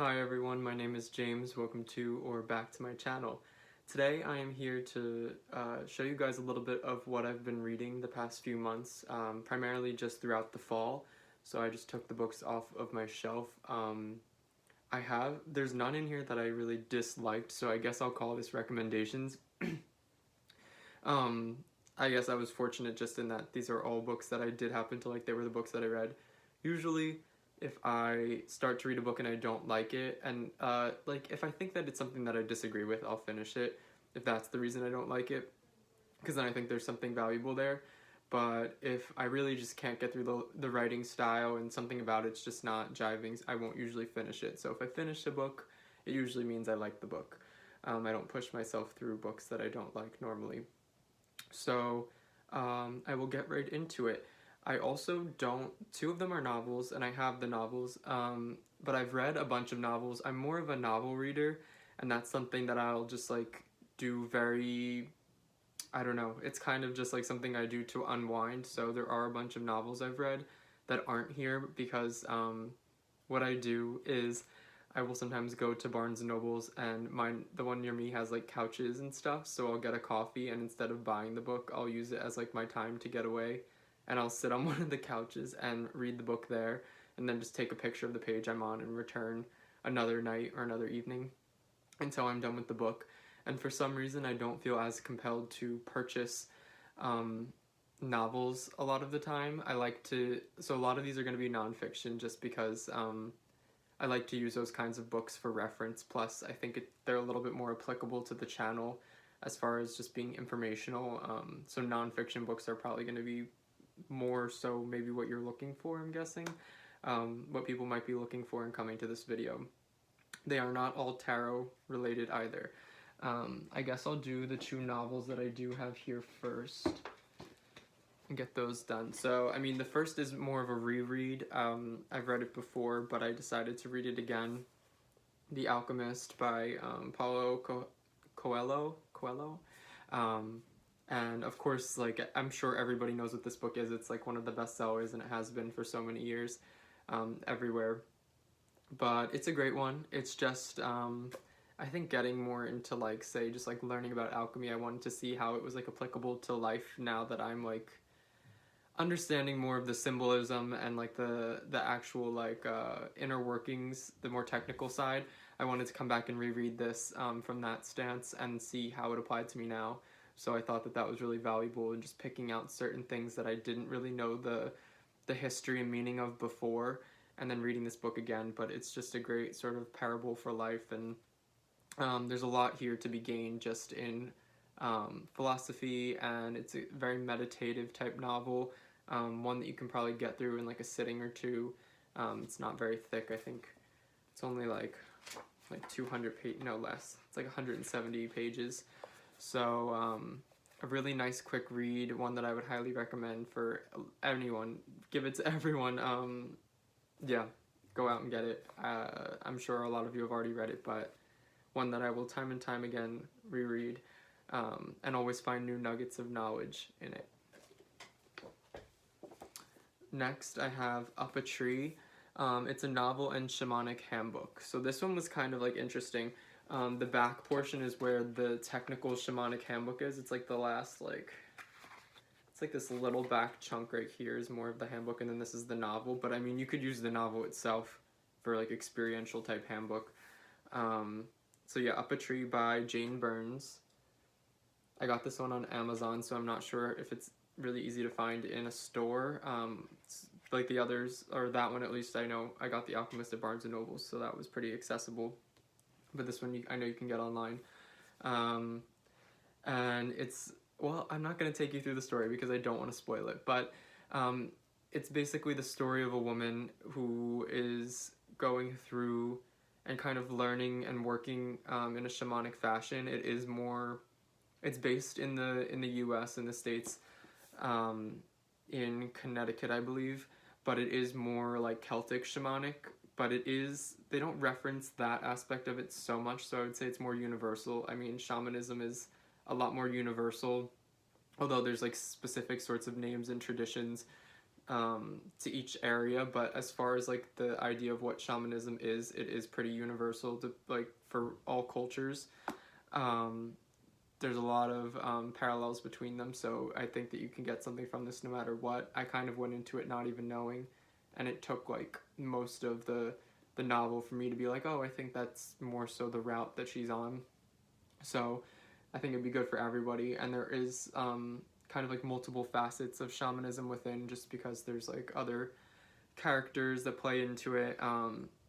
Hi everyone, my name is James. Welcome to or back to my channel. Today I am here to show you guys a little bit of what I've been reading the past few months, primarily just throughout the fall. So I just took the books off of my shelf. There's none in here that I really disliked, so I guess I'll call this recommendations. um, I guess I was fortunate just in that these are all books that I did happen to like. They were the books that I read. Usually if I start to read a book and I don't like it, and if I think that it's something that I disagree with, I'll finish it if that's the reason I don't like it, because then I think there's something valuable there. But if I really just can't get through the writing style and something about it's just not jiving, I won't usually finish it. So if I finish a book, it usually means I like the book. I don't push myself through books that I don't like normally. So I will get right into it. I also don't, two of them are novels, and I have the novels, but I've read a bunch of novels. I'm more of a novel reader, and that's something that I'll just like do I don't know, it's kind of just like something I do to unwind. So there are a bunch of novels I've read that aren't here because what I do is I will sometimes go to Barnes and Nobles, and the one near me has like couches and stuff, so I'll get a coffee, and instead of buying the book, I'll use it as like my time to get away, and I'll sit on one of the couches and read the book there, and then just take a picture of the page I'm on and return another night or another evening until I'm done with the book. And for some reason, I don't feel as compelled to purchase novels a lot of the time. So a lot of these are going to be nonfiction just because I like to use those kinds of books for reference. Plus, I think they're a little bit more applicable to the channel as far as just being informational. So nonfiction books are probably going to be more so maybe what you're looking for, I'm guessing. What people might be looking for in coming to this video. They are not all tarot related either. I guess I'll do the two novels that I do have here first and get those done. So, I mean, the first is more of a reread. I've read it before, but I decided to read it again. The Alchemist by Paulo Coelho. And of course, like, I'm sure everybody knows what this book is. It's like one of the best sellers, and it has been for so many years everywhere. But it's a great one. It's just, I think getting more into like, say, just like learning about alchemy, I wanted to see how it was like applicable to life now that I'm like understanding more of the symbolism and like the actual like inner workings, the more technical side. I wanted to come back and reread this from that stance and see how it applied to me now. So I thought that that was really valuable in just picking out certain things that I didn't really know the history and meaning of before, and then reading this book again. But it's just a great sort of parable for life, and there's a lot here to be gained just in philosophy, and it's a very meditative type novel, one that you can probably get through in like a sitting or two. It's not very thick. I think it's only like 200 pages, no less. It's like 170 pages. So a really nice quick read, one that I would highly recommend for anyone. Give it to everyone. Yeah, go out and get it. I'm sure a lot of you have already read it, but one that I will time and time again reread, and always find new nuggets of knowledge in it. Next, I have Up a Tree. It's a novel and shamanic handbook. So this one was kind of like interesting. The back portion is where the technical shamanic handbook is. It's like the last, like, it's like this little back chunk right here is more of the handbook, and then this is the novel. But I mean, you could use the novel itself for like experiential type handbook. So yeah, Up a Tree by Jane Burns. I got this one on Amazon, so I'm not sure if it's really easy to find in a store. Like the others, or that one at least, I know I got The Alchemist at Barnes and Noble, so that was pretty accessible. But this one I know you can get online. And it's, well, I'm not going to take you through the story because I don't want to spoil it, but it's basically the story of a woman who is going through and kind of learning and working in a shamanic fashion. It's based in the US, in the States, in Connecticut, I believe, but it is more like Celtic shamanic, but they don't reference that aspect of it so much, so I would say it's more universal. I mean, shamanism is a lot more universal, although there's like specific sorts of names and traditions to each area, but as far as like the idea of what shamanism is, it is pretty universal to like for all cultures. There's a lot of parallels between them, so I think that you can get something from this no matter what. I kind of went into it not even knowing, and it took like most of the novel for me to be like, oh, I think that's more so the route that she's on. So I think it'd be good for everybody, and there is kind of like multiple facets of shamanism within, just because there's like other characters that play into it.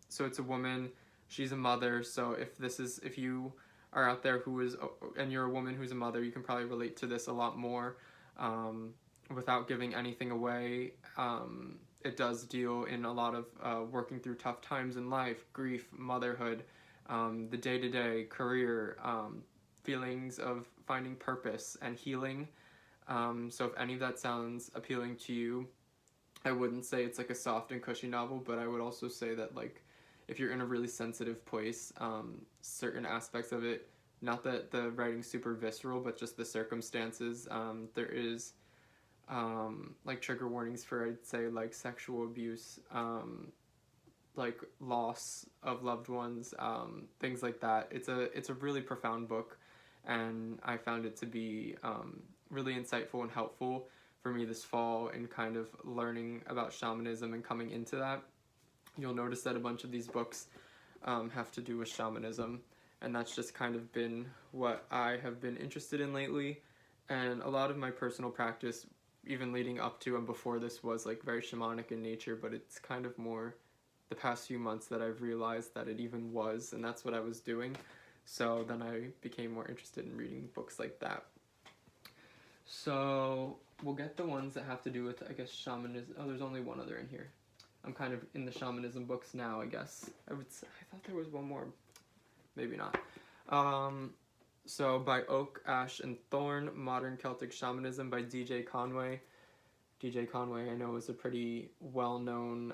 So it's a woman, she's a mother, so if you are out there who is, and you're a woman who's a mother, you can probably relate to this a lot more. Without giving anything away, it does deal in a lot of working through tough times in life, grief, motherhood, the day-to-day, career, feelings of finding purpose and healing. So if any of that sounds appealing to you, I wouldn't say it's like a soft and cushy novel, but I would also say that like if you're in a really sensitive place, certain aspects of it, not that the writing's super visceral, but just the circumstances, there is like trigger warnings for, I'd say, like sexual abuse, like loss of loved ones, things like that. It's a really profound book, and I found it to be really insightful and helpful for me this fall in kind of learning about shamanism and coming into that. You'll notice that a bunch of these books have to do with shamanism, and that's just kind of been what I have been interested in lately. And a lot of my personal practice, even leading up to and before this, was like very shamanic in nature, but it's kind of more the past few months that I've realized that it even was, and that's what I was doing. So then I became more interested in reading books like that. So we'll get the ones that have to do with, I guess, shamanism. Oh, there's only one other in here. I'm kind of in the shamanism books now, I guess. I thought there was one more. Maybe not. So by Oak, Ash, and Thorn, Modern Celtic Shamanism by DJ Conway. DJ Conway, I know, is a pretty well-known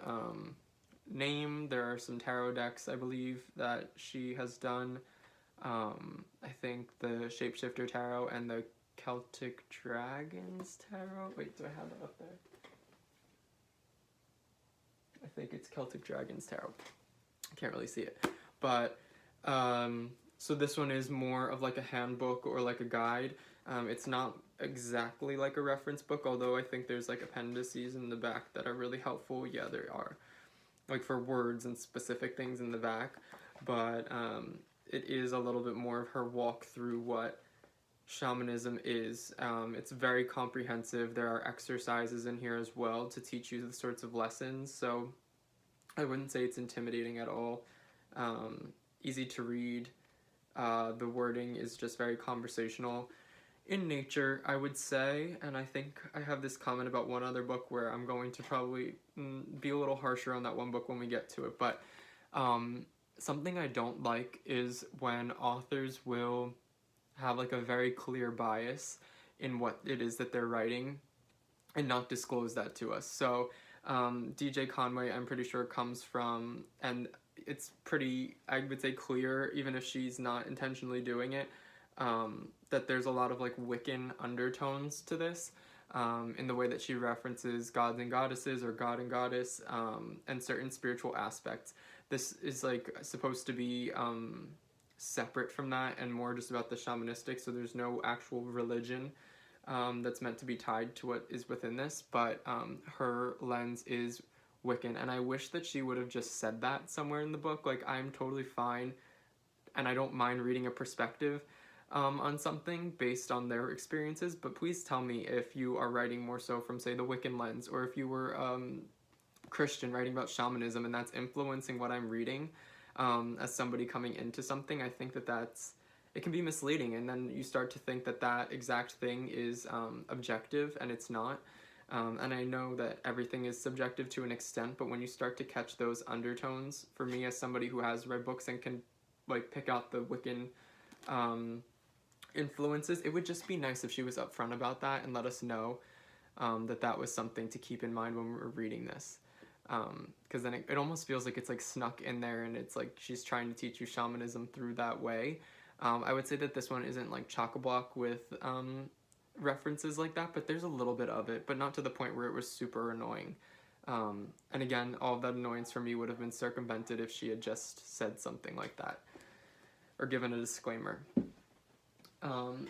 name. There are some tarot decks, I believe, that she has done. I think the Shapeshifter Tarot and the Celtic Dragons Tarot. Wait, do I have that up there? I think it's Celtic Dragons Tarot. I can't really see it. But, so this one is more of like a handbook or like a guide. It's not exactly like a reference book, although I think there's like appendices in the back that are really helpful. Yeah, there are. Like for words and specific things in the back. But it is a little bit more of her walk through what shamanism is. It's very comprehensive. There are exercises in here as well to teach you the sorts of lessons, so I wouldn't say it's intimidating at all. Easy to read. The wording is just very conversational in nature, I would say, and I think I have this comment about one other book where I'm going to probably be a little harsher on that one book when we get to it, but something I don't like is when authors will have like a very clear bias in what it is that they're writing and not disclose that to us. So DJ Conway, I'm pretty sure, comes from, and it's pretty, I would say, clear, even if she's not intentionally doing it, that there's a lot of like Wiccan undertones to this, in the way that she references gods and goddesses or god and goddess, and certain spiritual aspects. This is like supposed to be separate from that and more just about the shamanistic, so there's no actual religion that's meant to be tied to what is within this, but her lens is Wiccan, and I wish that she would have just said that somewhere in the book. Like, I'm totally fine, and I don't mind reading a perspective on something based on their experiences, but please tell me if you are writing more so from, say, the Wiccan lens, or if you were Christian writing about shamanism and that's influencing what I'm reading. As somebody coming into something, I think it can be misleading, and then you start to think that that exact thing is objective, and it's not. And I know that everything is subjective to an extent, but when you start to catch those undertones, for me as somebody who has read books and can like pick out the Wiccan influences, it would just be nice if she was upfront about that and let us know that was something to keep in mind when we were reading this. Because then it almost feels like it's like snuck in there, and it's like she's trying to teach you shamanism through that way. I would say that this one isn't like chock-a-block with references like that, but there's a little bit of it, but not to the point where it was super annoying. And again, all of that annoyance for me would have been circumvented if she had just said something like that or given a disclaimer.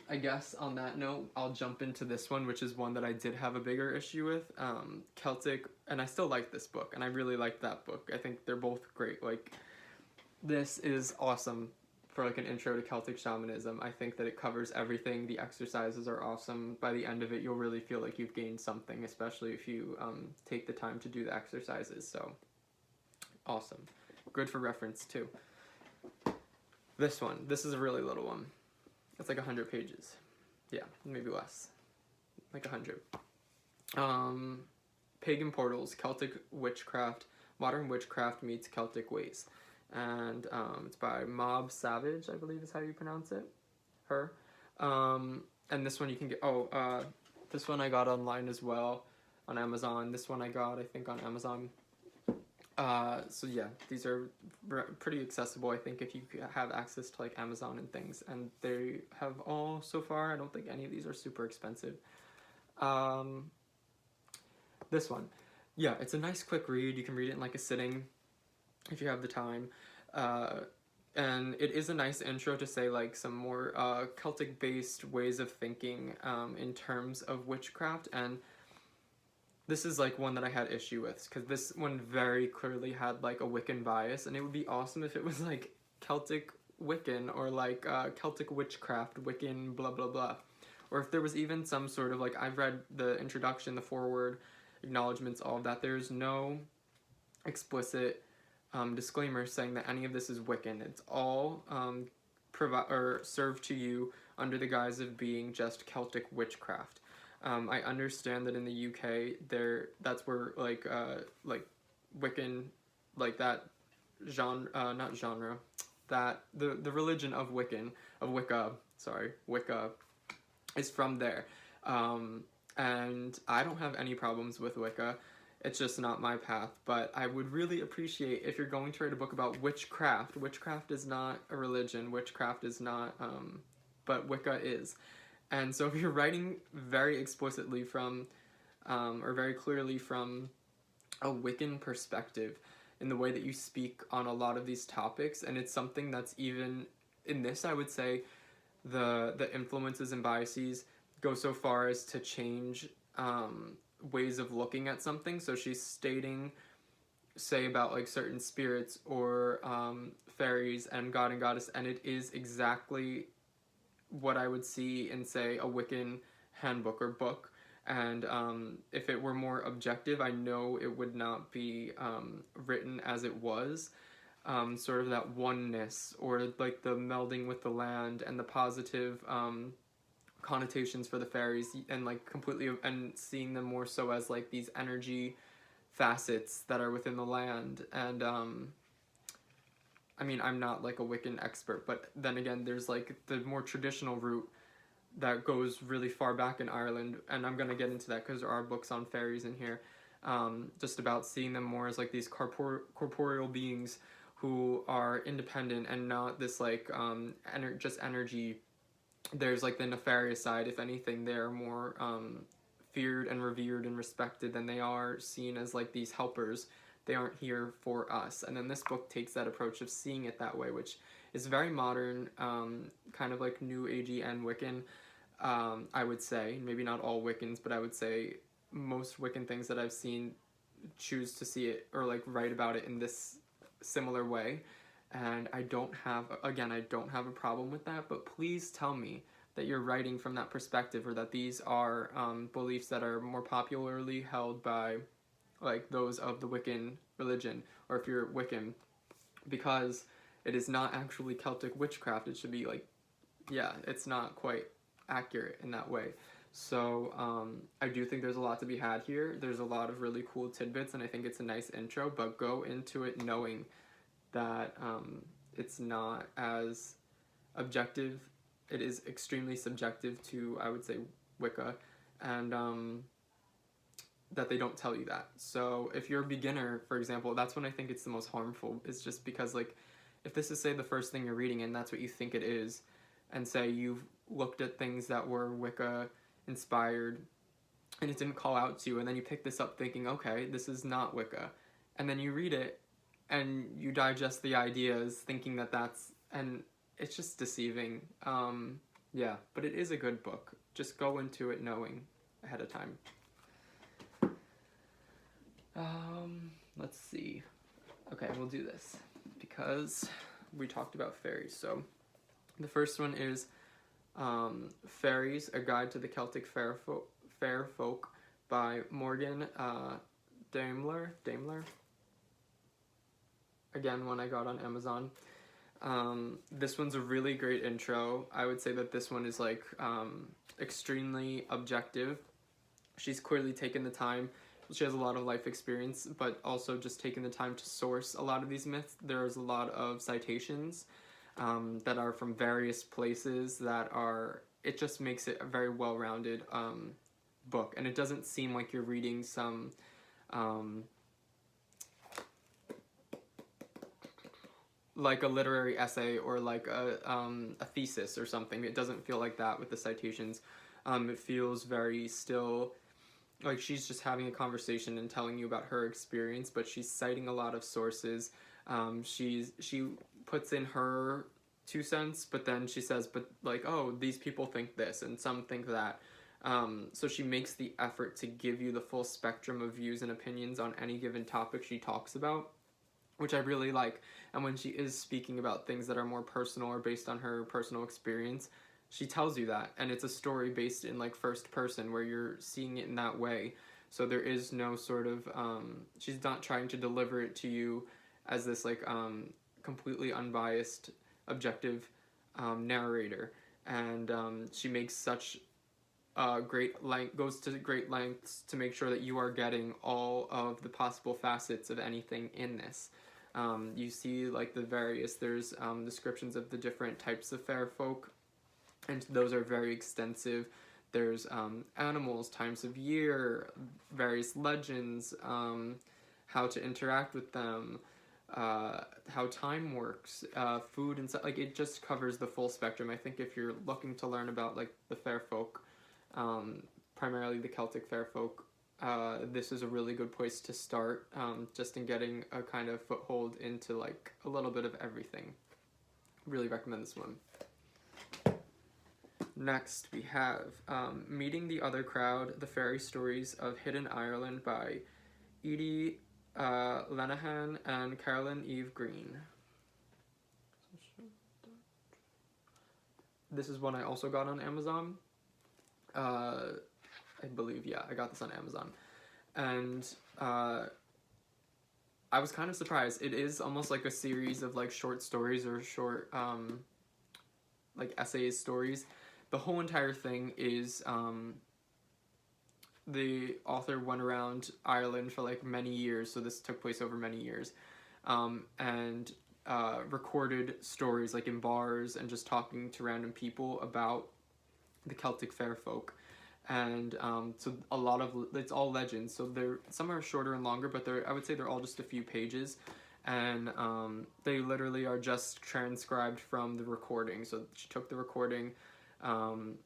I guess on that note, I'll jump into this one, which is one that I did have a bigger issue with. Celtic, and I still like this book, and I really like that book. I think they're both great. Like, this is awesome for like an intro to Celtic shamanism. I think that it covers everything. The exercises are awesome. By the end of it, you'll really feel like you've gained something, especially if you take the time to do the exercises. So, awesome. Good for reference, too. This one. This is a really little one. It's like 100 pages. Yeah, maybe less. Like 100. Pagan Portals, Celtic Witchcraft, Modern Witchcraft Meets Celtic Ways. And it's by Mob Savage, I believe is how you pronounce it. Her. And this one you can get... this one I got online as well on Amazon. This one I got, I think, on Amazon. So yeah, these are pretty accessible, I think, if you have access to like Amazon and things, and they have all, so far, I don't think any of these are super expensive. This one, yeah, it's a nice quick read. You can read it in like a sitting if you have the time, and it is a nice intro to say like some more Celtic based ways of thinking in terms of witchcraft. And this is like one that I had issue with, because this one very clearly had like a Wiccan bias, and it would be awesome if it was like Celtic Wiccan or like Celtic Witchcraft, Wiccan, blah blah blah. Or if there was even some sort of like, I've read the introduction, the foreword, acknowledgements, all of that. There's no explicit disclaimer saying that any of this is Wiccan. It's all served to you under the guise of being just Celtic witchcraft. I understand that in the UK, that's where like Wiccan, like that genre, not genre, that the religion of Wicca, is from there. And I don't have any problems with Wicca. It's just not my path, but I would really appreciate if you're going to write a book about witchcraft. Witchcraft is not a religion. Witchcraft is not, but Wicca is. And so if you're writing very explicitly from, or very clearly from a Wiccan perspective in the way that you speak on a lot of these topics, and it's something that's even, in this I would say, the influences and biases go so far as to change ways of looking at something. So she's stating, say, about like certain spirits or fairies and god and goddess, and it is exactly what I would see in, say, a Wiccan handbook or book. And if it were more objective, I know it would not be written as it was. Sort of that oneness, or like the melding with the land and the positive connotations for the fairies, and like completely, and seeing them more so as like these energy facets that are within the land. And I mean, I'm not like a Wiccan expert, but then again, there's like the more traditional route that goes really far back in Ireland, and I'm going to get into that because there are books on fairies in here, just about seeing them more as like these corporeal beings who are independent and not this like just energy. There's like the nefarious side. If anything, they're more feared and revered and respected than they are seen as like these helpers. They aren't here for us. And then this book takes that approach of seeing it that way, which is very modern, kind of like New Agey and Wiccan, I would say. Maybe not all Wiccans, but I would say most Wiccan things that I've seen choose to see it or like write about it in this similar way. And I don't have a problem with that, but please tell me that you're writing from that perspective, or that these are beliefs that are more popularly held by like those of the Wiccan religion, or if you're Wiccan, because it is not actually Celtic witchcraft. It should be like, yeah, it's not quite accurate in that way. So I do think there's a lot to be had here. There's a lot of really cool tidbits, and I think it's a nice intro, but go into it knowing that it's not as objective. It is extremely subjective to, I would say, Wicca, and that they don't tell you that. So if you're a beginner, for example, that's when I think it's the most harmful, is just because like, if this is, say, the first thing you're reading and that's what you think it is, and say you've looked at things that were Wicca inspired, and it didn't call out to you, and then you pick this up thinking, okay, this is not Wicca, and then you read it and you digest the ideas thinking that that's, and it's just deceiving. Yeah, but it is a good book. Just go into it knowing ahead of time. Let's see. Okay, we'll do this because we talked about fairies. So the first one is Fairies, A Guide to the Celtic Fairfolk by Morgan Daimler. Again, one I got on Amazon. This one's a really great intro. I would say that this one is like extremely objective. She's clearly taken the time. She has a lot of life experience, but also just taking the time to source a lot of these myths. There's a lot of citations that are from various places that are, it just makes it a very well-rounded book. And it doesn't seem like you're reading some like a literary essay or like a thesis or something. It doesn't feel like that with the citations. It feels very still like she's just having a conversation and telling you about her experience, but she's citing a lot of sources. She puts in her 2 cents, but then she says, but like, oh, these people think this and some think that. So she makes the effort to give you the full spectrum of views and opinions on any given topic she talks about, which I really like. And when she is speaking about things that are more personal or based on her personal experience, she tells you that, and it's a story based in like first person where you're seeing it in that way. So there is no sort of she's not trying to deliver it to you as this like completely unbiased objective narrator, and she makes such goes to great lengths to make sure that you are getting all of the possible facets of anything in this. You see like there's descriptions of the different types of fair folk, and those are very extensive. There's animals, times of year, various legends, how to interact with them, how time works, food and stuff. Like it just covers the full spectrum. I think if you're looking to learn about like the fair folk, primarily the Celtic fair folk, this is a really good place to start, just in getting a kind of foothold into like a little bit of everything. Really recommend this one. Next, we have Meeting the Other Crowd, The Fairy Stories of Hidden Ireland by Edie Lenahan and Carolyn Eve Green. This is one I also got on Amazon. I believe, yeah, I got this on Amazon. And I was kind of surprised. It is almost like a series of like short stories or short like essays, stories. The whole entire thing is the author went around Ireland for like many years, so this took place over many years, and recorded stories like in bars and just talking to random people about the Celtic fair folk. And so a lot of it's all legends, so some are shorter and longer, but I would say they're all just a few pages, and they literally are just transcribed from the recording. So she took the recording,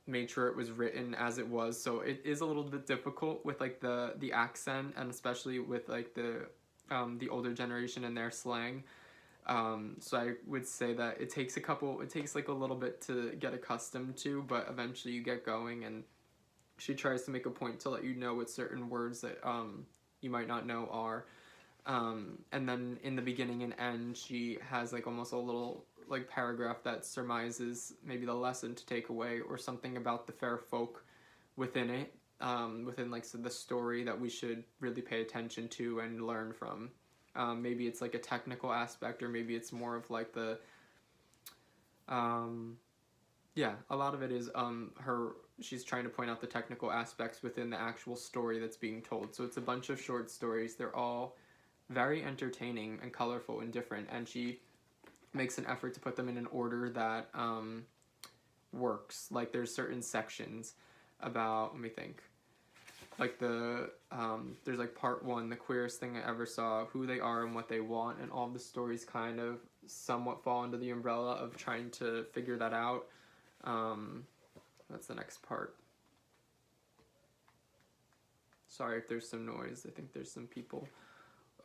made sure it was written as it was, so it is a little bit difficult with like the accent, and especially with like the older generation and their slang. So I would say that it takes like a little bit to get accustomed to, but eventually you get going, and she tries to make a point to let you know what certain words that you might not know are. And then in the beginning and end, she has like almost a little like paragraph that surmises maybe the lesson to take away or something about the fair folk within it, within like the story that we should really pay attention to and learn from. Maybe it's like a technical aspect, or maybe it's more of like the yeah, a lot of it is she's trying to point out the technical aspects within the actual story that's being told. So it's a bunch of short stories. They're all very entertaining and colorful and different, and she makes an effort to put them in an order that works. Like there's certain sections about, let me think, like there's like part 1, the queerest thing I ever saw, who they are and what they want, and all the stories kind of somewhat fall under the umbrella of trying to figure that out. That's the next part. Sorry if there's some noise. I think there's some people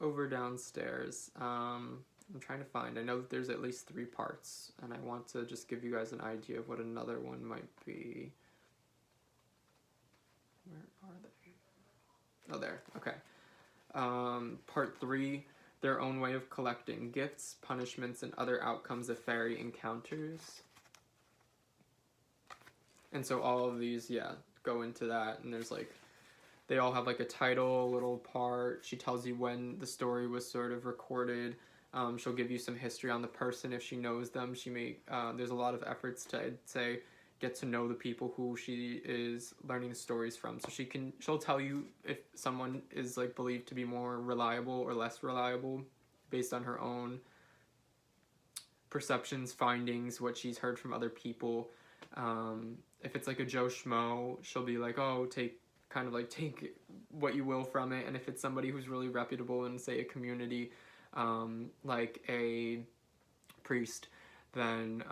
over downstairs. I'm trying to find. I know that there's at least 3 parts, and I want to just give you guys an idea of what another one might be. Where are they? Oh, there. Okay. Part 3, their own way of collecting gifts, punishments, and other outcomes of fairy encounters. And so all of these, yeah, go into that, and there's like, they all have like a title, a little part. She tells you when the story was sort of recorded. She'll give you some history on the person if she knows them. She may, there's a lot of efforts to, I'd say, get to know the people who she is learning the stories from. So she'll tell you if someone is like believed to be more reliable or less reliable based on her own perceptions, findings, what she's heard from other people. If it's like a Joe Schmo, she'll be like, oh, take what you will from it. And if it's somebody who's really reputable in, say, a community, like a priest, then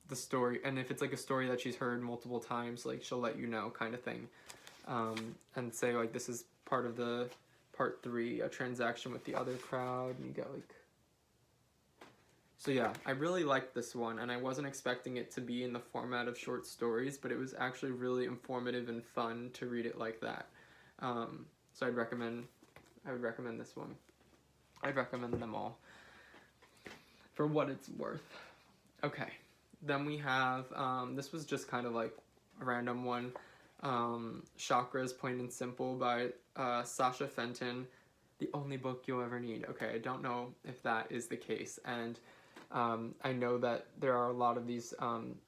the story, and if it's like a story that she's heard multiple times, like she'll let you know, kind of thing, and say like this is part of the part 3, a transaction with the other crowd, and you get like. So yeah, I really liked this one, and I wasn't expecting it to be in the format of short stories, but it was actually really informative and fun to read it like that. So I would recommend this one. I'd recommend them all for what it's worth. Okay, then we have, this was just kind of like a random one, Chakras, Plain and Simple by Sasha Fenton. The only book you'll ever need. Okay, I don't know if that is the case, and I know that there are a lot of these,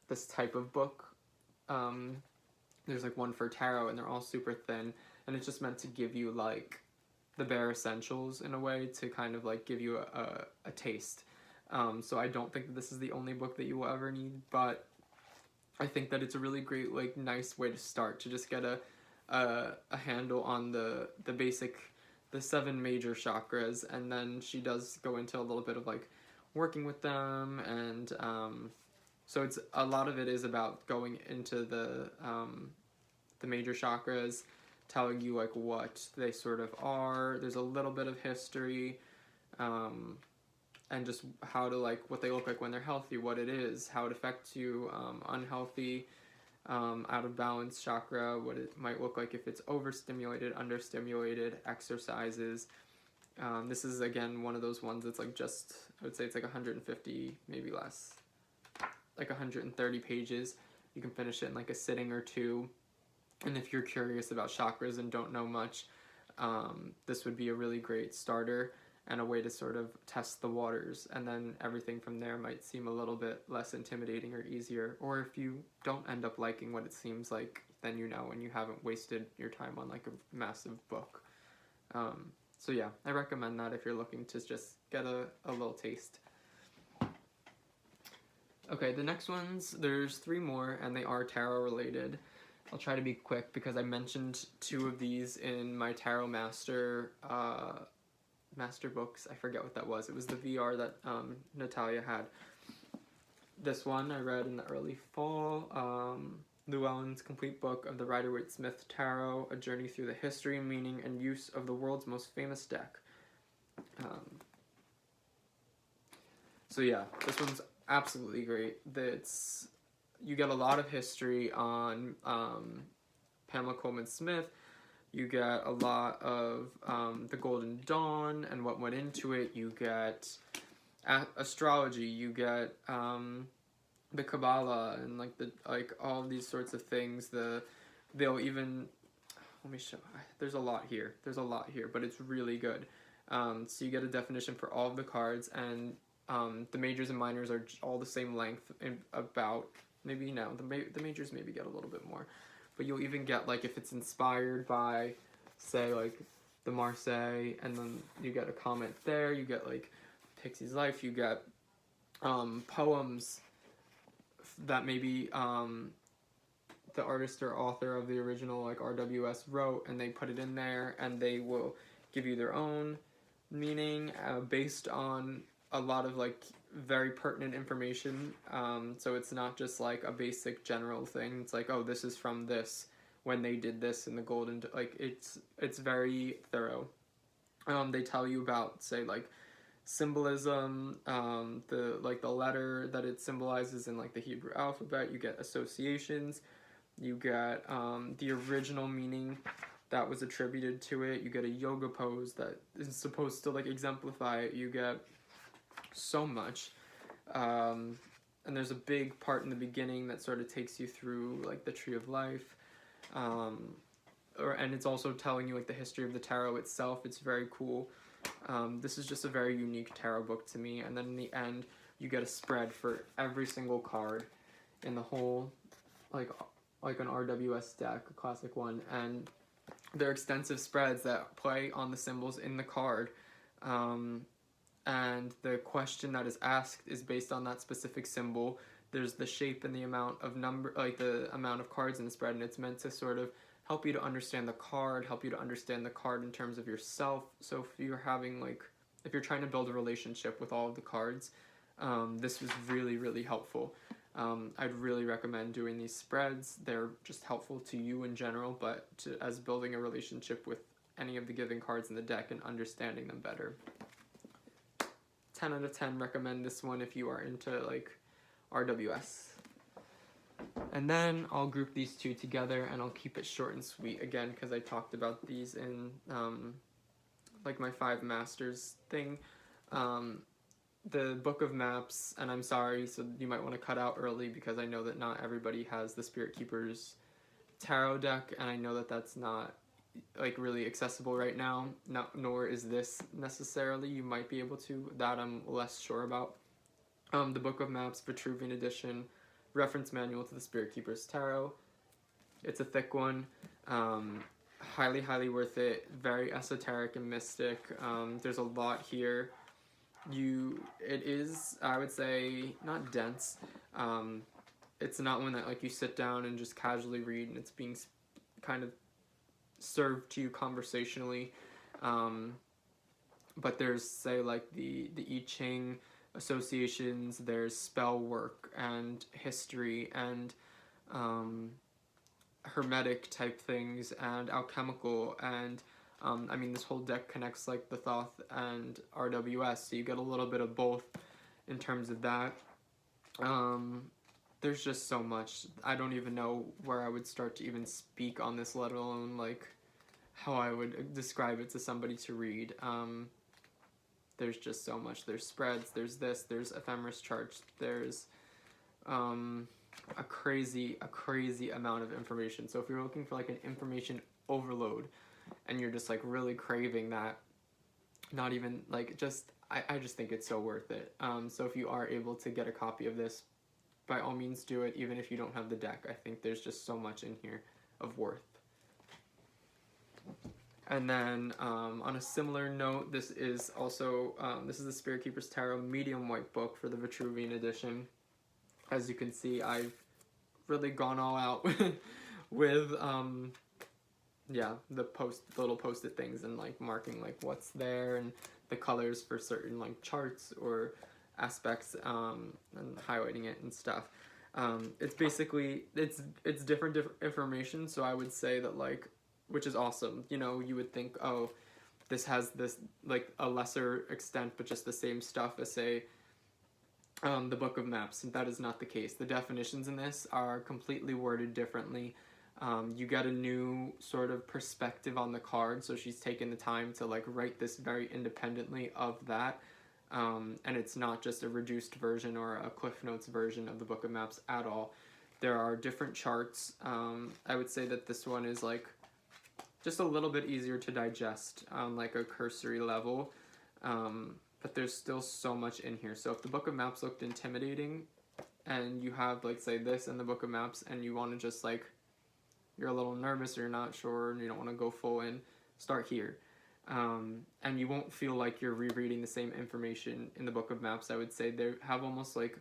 this type of book. There's like one for tarot, and they're all super thin, and it's just meant to give you like the bare essentials in a way, to kind of like give you a taste. So I don't think that this is the only book that you will ever need, but I think that it's a really great, like, nice way to start, to just get a handle on the basic, the 7 major chakras, and then she does go into a little bit of like working with them, and so it's a lot of it is about going into the major chakras, telling you like what they sort of are. There's a little bit of history, and just how to, like, what they look like when they're healthy, what it is, how it affects you, unhealthy, out of balance chakra, what it might look like if it's overstimulated, understimulated, exercises. This is, again, one of those ones that's like just, I would say it's like 150, maybe less, like 130 pages. You can finish it in like a sitting or 2. And if you're curious about chakras and don't know much, this would be a really great starter and a way to sort of test the waters, and then everything from there might seem a little bit less intimidating or easier. Or if you don't end up liking what it seems like, then you know, and you haven't wasted your time on like a massive book. So yeah, I recommend that if you're looking to just get a little taste. Okay, the next ones, there's 3 more, and they are tarot related. I'll try to be quick because I mentioned 2 of these in my Tarot Master books. I forget what that was. It was the VR that Natalia had. This one I read in the early fall. Llewellyn's complete book of the Rider-Waite-Smith Tarot, a journey through the history, meaning, and use of the world's most famous deck. So yeah, this one's absolutely great. You get a lot of history on Pamela Coleman Smith. You get a lot of the Golden Dawn and what went into it. You get astrology. You get the Kabbalah and like all of these sorts of things. They'll even, let me show. There's a lot here, but it's really good. So you get a definition for all of the cards, and the majors and minors are all the same length. About maybe now the majors maybe get a little bit more. But you'll even get, like, if it's inspired by, say, like, the Marseille, and then you get a comment there, you get, like, Pixie's Life, you get poems that maybe the artist or author of the original, like, RWS wrote, and they put it in there, and they will give you their own meaning based on a lot of, like, very pertinent information, so it's not just like a basic general thing. It's like, oh, this is from this, when they did this in the golden, like it's very thorough. They tell you about, say, like symbolism, the letter that it symbolizes in like the Hebrew alphabet. You get associations, you get the original meaning that was attributed to it. You get a yoga pose that is supposed to like exemplify it. You get so much. And there's a big part in the beginning that sort of takes you through like the tree of life. And it's also telling you like the history of the tarot itself. It's very cool. This is just a very unique tarot book to me. And then in the end, you get a spread for every single card in the whole, like an RWS deck, a classic one. And they're extensive spreads that play on the symbols in the card. And the question that is asked is based on that specific symbol. There's the shape and the amount of number, like the amount of cards in the spread, and it's meant to sort of help you to understand the card, help you to understand the card in terms of yourself. So if you're having like, if you're trying to build a relationship with all of the cards, this was really, really helpful. I'd really recommend doing these spreads. They're just helpful to you in general, but as building a relationship with any of the given cards in the deck and understanding them better. 10 out of 10 recommend this one if you are into like RWS. And then I'll group these two together and I'll keep it short and sweet again because I talked about these in like my 5 masters thing. The Book of Maps, and I'm sorry, so you might want to cut out early because I know that not everybody has the Spirit Keepers tarot deck, and I know that that's not like really accessible right now, nor is this necessarily. You might be able to, that I'm less sure about. The Book of Maps, Vitruvian edition, reference manual to the Spirit Keepers Tarot. It's a thick one. Highly, highly worth it. Very esoteric and mystic. There's a lot here. It is, I would say, not dense. It's not one that like you sit down and just casually read and it's being kind of served to you conversationally. But there's, say, like the I Ching associations, there's spell work and history and hermetic type things and alchemical, and I mean this whole deck connects like the Thoth and RWS, so you get a little bit of both in terms of that. There's just so much. I don't even know where I would start to even speak on this, let alone like how I would describe it to somebody to read. There's just so much. There's spreads, there's this, there's ephemeris charts, there's a crazy amount of information. So if you're looking for like an information overload and you're just like really craving that, not even like just, I just think it's so worth it. So if you are able to get a copy of this, by all means do it, even if you don't have the deck. I think there's just so much in here of worth. And then on a similar note, this is also, this is the Spirit Keepers Tarot medium white book for the Vitruvian edition. As you can see, I've really gone all out with, yeah, the little post-it things and like marking like what's there and the colors for certain like charts or aspects, and highlighting it and stuff. It's basically, it's different information, so I would say that like, which is awesome. You know, you would think, oh, this has this, like, a lesser extent, but just the same stuff as, say, the Book of Maps. And that is not the case. The definitions in this are completely worded differently. You get a new sort of perspective on the card, so she's taken the time to, like, write this very independently of that. And it's not just a reduced version or a Cliff Notes version of the Book of Maps at all. There are different charts. I would say that this one is, like, just a little bit easier to digest on like a cursory level, but there's still so much in here. So if the Book of Maps looked intimidating and you have like say this in the Book of Maps and you want to just like, you're a little nervous or you're not sure and you don't want to go full in, start here. And you won't feel like you're rereading the same information in the Book of Maps. I would say they have almost like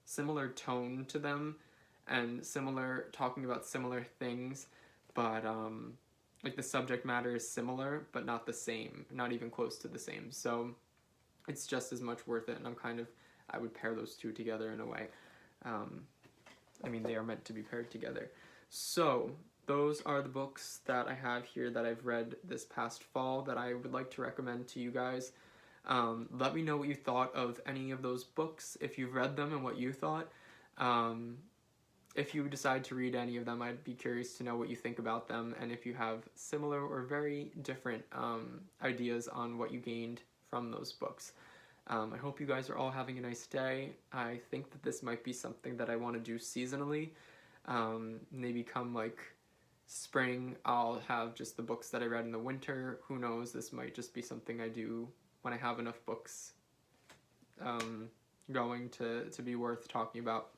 similar tone to them and similar, talking about similar things, but like the subject matter is similar, but not the same, not even close to the same. So it's just as much worth it. And I would pair those two together in a way. I mean, they are meant to be paired together. So those are the books that I have here that I've read this past fall that I would like to recommend to you guys. Let me know what you thought of any of those books, if you've read them and what you thought. If you decide to read any of them, I'd be curious to know what you think about them, and if you have similar or very different ideas on what you gained from those books. I hope you guys are all having a nice day. I think that this might be something that I want to do seasonally. Maybe come like spring, I'll have just the books that I read in the winter. Who knows, this might just be something I do when I have enough books going to be worth talking about.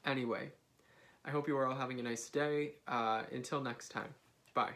Anyway, I hope you are all having a nice day. Until next time, bye.